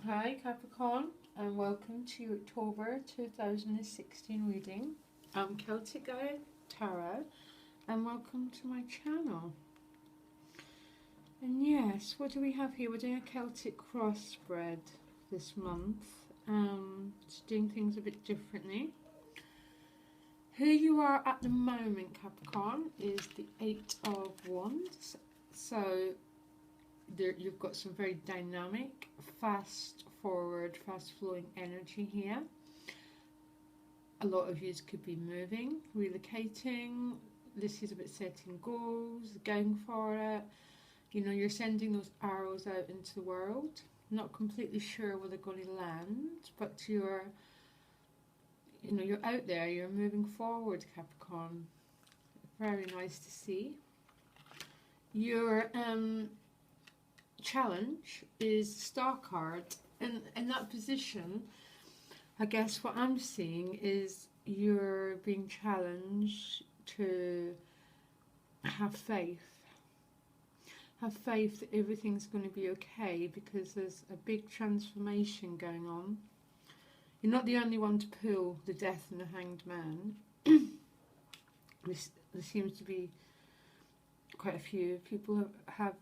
Hi Capricorn, and welcome to October 2016 reading. I'm Celtic Guide Tarot, and welcome to my channel. And yes, what do we have here? We're doing a Celtic cross spread this month. Just doing things a bit differently. Who you are at the moment, Capricorn, is the Eight of Wands. So you've got some very dynamic, fast forward, fast flowing energy here. A lot of you could be moving, relocating. This is about setting goals, going for it. You know, you're sending those arrows out into the world. Not completely sure where they're going to land, but you're out there, you're moving forward, Capricorn. Very nice to see. Your challenge is Star card. And in that position, I guess what I'm seeing is you're being challenged to have faith. Have faith that everything's going to be okay, because there's a big transformation going on. You're not the only one to pull the Death and the Hanged Man. There seems to be quite a few people have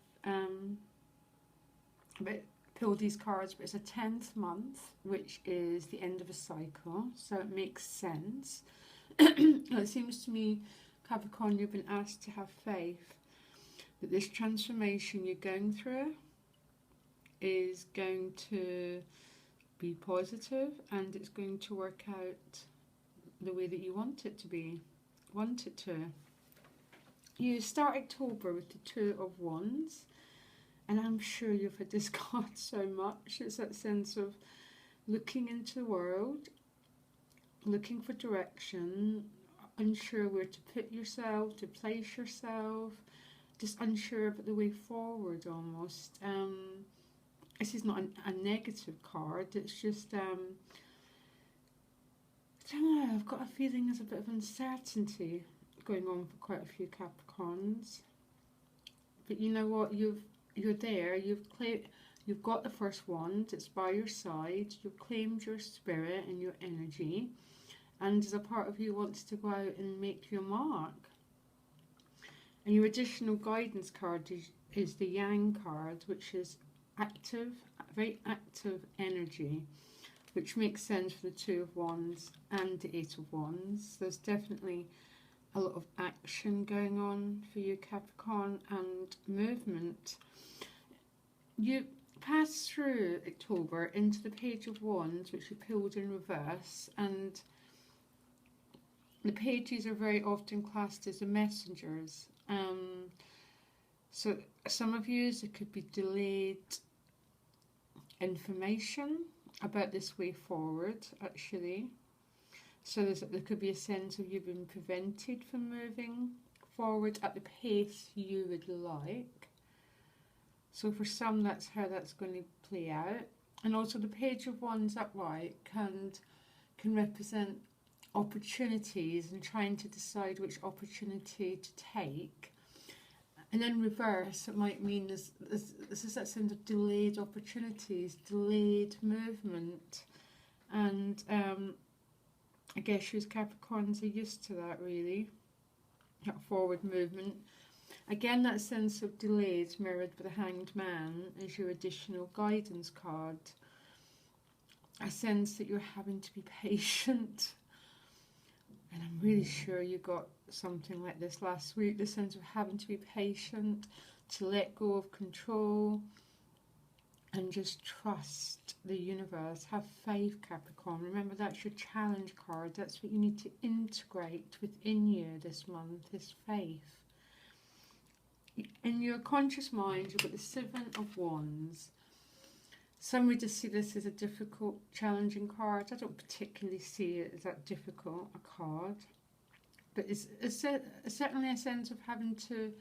pulled these cards, but it's a 10th month, which is the end of a cycle, so it makes sense. It seems to me, Capricorn, you've been asked to have faith that this transformation you're going through is going to be positive, and it's going to work out the way that you want it to be, You start October with the Two of Wands, and I'm sure you've had this card so much. It's that sense of looking into the world, looking for direction, unsure where to put yourself, to place yourself, just unsure about the way forward almost. This is not a negative card, it's just, I don't know, I've got a feeling there's a bit of uncertainty going on for quite a few Capricorns. But you know what, you're there, you've got the first wand, it's by your side, you've claimed your spirit and your energy, and as a part of you wants to go out and make your mark. And your additional guidance card is the Yang card, which is active, very active energy, which makes sense for the Two of Wands and the Eight of Wands. There's definitely a lot of action going on for you, Capricorn, and movement. You pass through October into the Page of Wands, which you pulled in reverse, and the pages are very often classed as the messengers. So some of you, it could be delayed information about this way forward, actually. So there could be a sense of you being prevented from moving forward at the pace you would like. So for some, that's how that's going to play out. And also the Page of Wands upright can represent opportunities and trying to decide which opportunity to take. And then reverse, it might mean this is that sense of delayed opportunities, delayed movement. And I guess you as Capricorns are used to that, really, that forward movement. Again, that sense of delays mirrored by the Hanged Man as your additional guidance card. A sense that you're having to be patient. And I'm really sure you got something like this last week, the sense of having to be patient, to let go of control, and just trust the universe. Have faith, Capricorn. Remember, that's your challenge card. That's what you need to integrate within you this month, is faith. In your conscious mind, you've got the Seven of Wands. Some would just see this as a difficult, challenging card. I don't particularly see it as that difficult a card. But it's certainly a sense of having to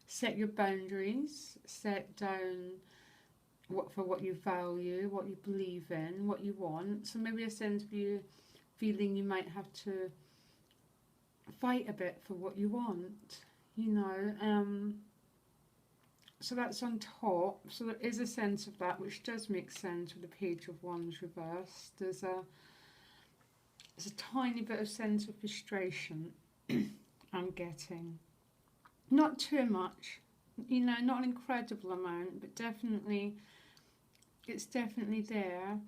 set your boundaries, set down what you value, what you believe in, what you want. So maybe a sense of you feeling you might have to fight a bit for what you want, you know. So that's on top. So there is a sense of that, which does make sense with the Page of Wands reversed. There's a tiny bit of sense of frustration I'm getting. Not too much, not an incredible amount, but definitely, it's definitely there.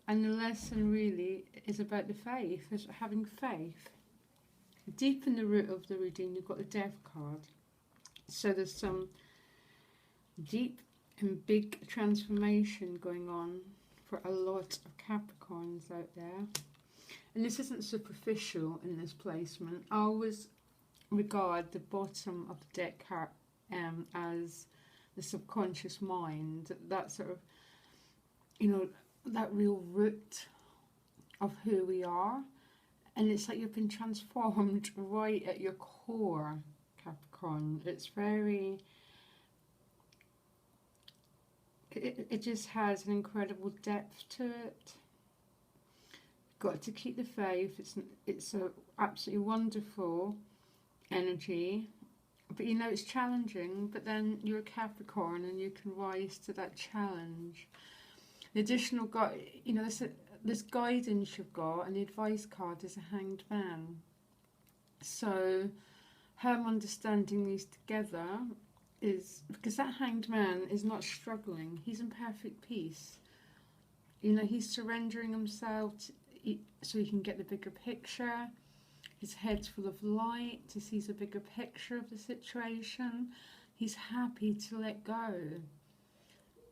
And the lesson really is about the faith, is having faith. Deep in the root of the reading, you've got the Death card. So there's some deep and big transformation going on for a lot of Capricorns out there. And this isn't superficial in this placement. I always regard the bottom of the deck card as the subconscious mind, that sort of, that real root of who we are. And it's like you've been transformed right at your core, Capricorn. It's very... It just has an incredible depth to it. Got to keep the faith. It's a absolutely wonderful energy, but it's challenging. But then you're a Capricorn, and you can rise to that challenge. The additional this guidance you've got, and the advice card is a Hanged Man. So how I'm understanding these together is because that Hanged Man is not struggling. He's in perfect peace. He's surrendering himself so he can get the bigger picture. His head's full of light, he sees a bigger picture of the situation. He's happy to let go.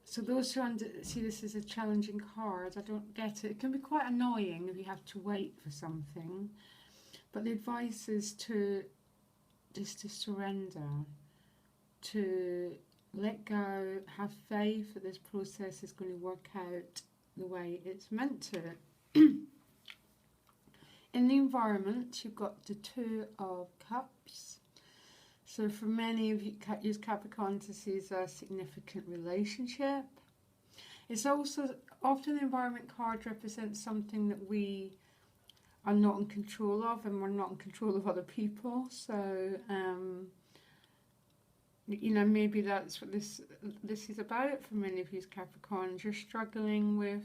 So those who see this as a challenging card, I don't get it. It can be quite annoying if you have to wait for something. But the advice is to surrender, to let go, have faith that this process is going to work out the way it's meant to. In the environment, you've got the Two of Cups. So for many of you, use Capricorn to see as a significant relationship. It's also, often the environment card represents something that we are not in control of, and we're not in control of other people. So, maybe that's what this is about for many of you Capricorns. You're struggling with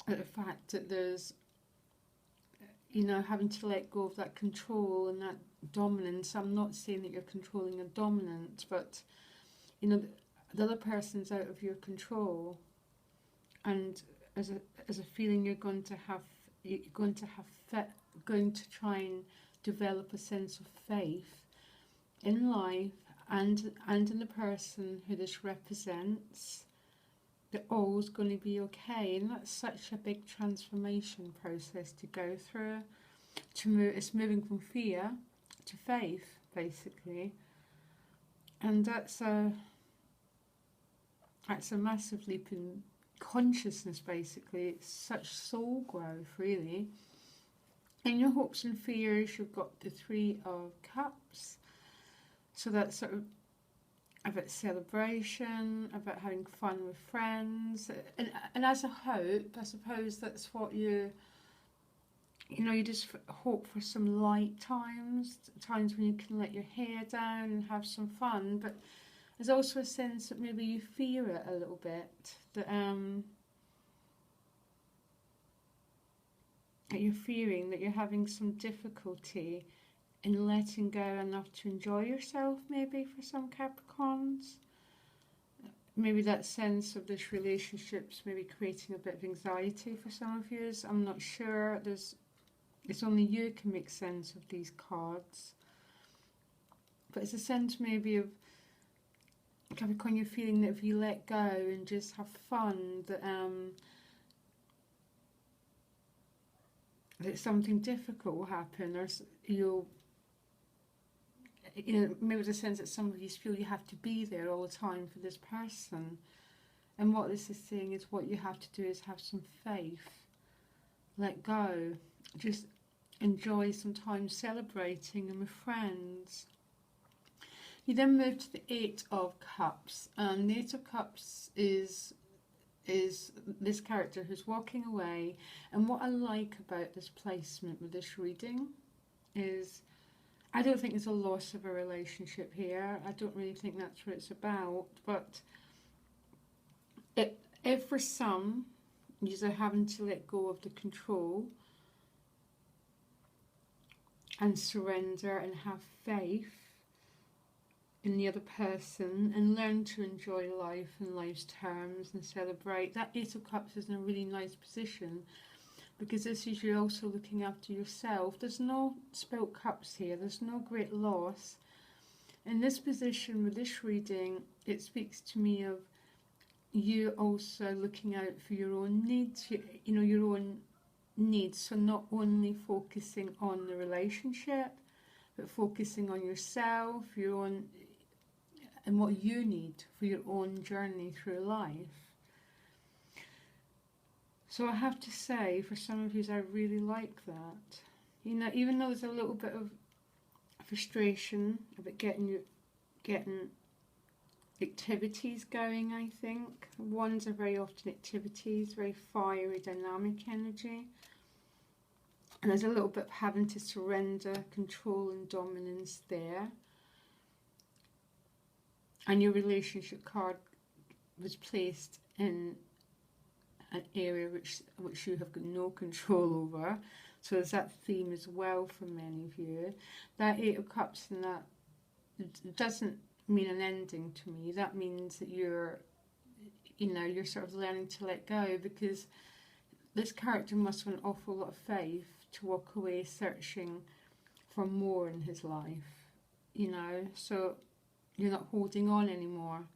the fact that there's, having to let go of that control and that dominance. I'm not saying that you're controlling a dominant, but, the other person's out of your control. And as a feeling you're going to try and develop a sense of faith in life and in the person who this represents, that all's going to be okay. And that's such a big transformation process to go through. It's moving from fear to faith, basically. And that's a massive leap in consciousness, basically. It's such soul growth, really. In your hopes and fears, you've got the Three of Cups. So that's sort of about celebration, about having fun with friends, and as a hope, I suppose that's what you just hope for some light times when you can let your hair down and have some fun. But there's also a sense that maybe you fear it a little bit, that you're fearing that you're having some difficulty in letting go enough to enjoy yourself, maybe for some Capricorns. Maybe that sense of this relationship's maybe creating a bit of anxiety for some of you. I'm not sure. It's only you can make sense of these cards. But it's a sense maybe of Capricorn, you're feeling that if you let go and just have fun, that something difficult will happen, or maybe the sense that some of you feel you have to be there all the time for this person. And what this is saying is what you have to do is have some faith. Let go. Just enjoy some time celebrating and with friends. You then move to the Eight of Cups. And the Eight of Cups is this character who's walking away. And what I like about this placement with this reading is I don't think there's a loss of a relationship here. I don't really think that's what it's about. But if for some, you're having to let go of the control and surrender and have faith in the other person and learn to enjoy life and life's terms and celebrate, that Ace of Cups is in a really nice position, because this is you also looking after yourself. There's no spilt cups here, there's no great loss. In this position with this reading, it speaks to me of you also looking out for your own needs, you know, your own needs. So not only focusing on the relationship, but focusing on yourself, your own, and what you need for your own journey through life. So I have to say, for some of you, I really like that. You know, even though there's a little bit of frustration about getting activities going, I think. Ones are very often activities, very fiery, dynamic energy. And there's a little bit of having to surrender control and dominance there. And your relationship card was placed in an area which you have got no control over. So there's that theme as well for many of you. That Eight of Cups and that doesn't mean an ending to me. That means that you're sort of learning to let go, because this character must have an awful lot of faith to walk away searching for more in his life, you know. So you're not holding on anymore.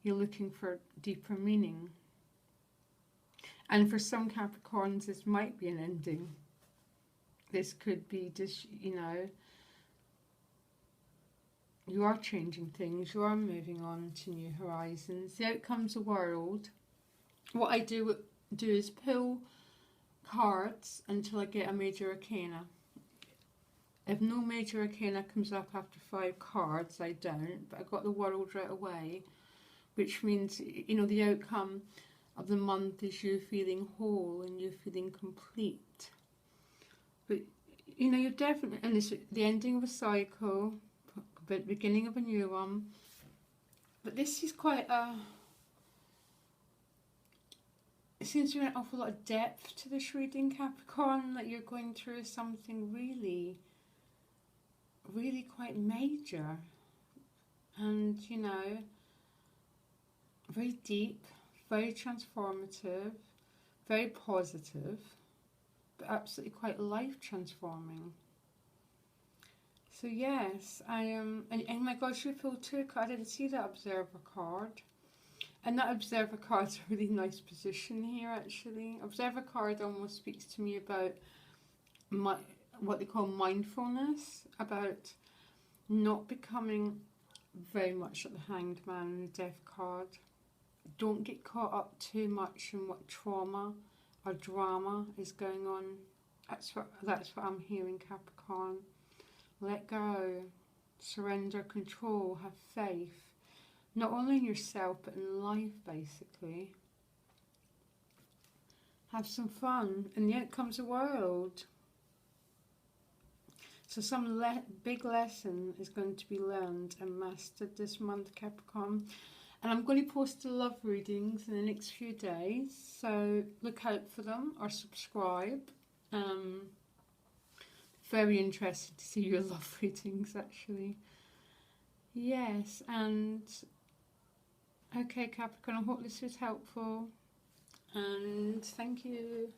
You're looking for deeper meaning. And for some Capricorns, this might be an ending. This could be just, you know, you are changing things, you are moving on to new horizons. The outcome's a world. What I do is pull cards until I get a major arcana. If no major arcana comes up after 5 cards, I don't, but I got the world right away, which means, you know, the outcome of the month is you feeling whole and you feeling complete. But, you know, you're definitely, and it's the ending of a cycle, but the beginning of a new one. But this is quite it seems to be an awful lot of depth to this reading, Capricorn, that you're going through something really, really quite major. And, you know, very deep, very transformative, very positive, but absolutely quite life transforming. So yes, I am, and my gosh, you pulled 2 cards. I didn't see that Observer card. And that Observer card's a really nice position here, actually. Observer card almost speaks to me about what they call mindfulness, about not becoming very much like the Hanged Man and the Death card. Don't get caught up too much in what trauma or drama is going on. That's what I'm hearing, Capricorn. Let go, surrender control, have faith, not only in yourself but in life, basically. Have some fun, and the outcome's a world. So some big lesson is going to be learned and mastered this month, Capricorn. And I'm going to post the love readings in the next few days, so look out for them or subscribe. Very interested to see your love readings, actually. Yes, and okay, Capricorn, I hope this was helpful, and thank you.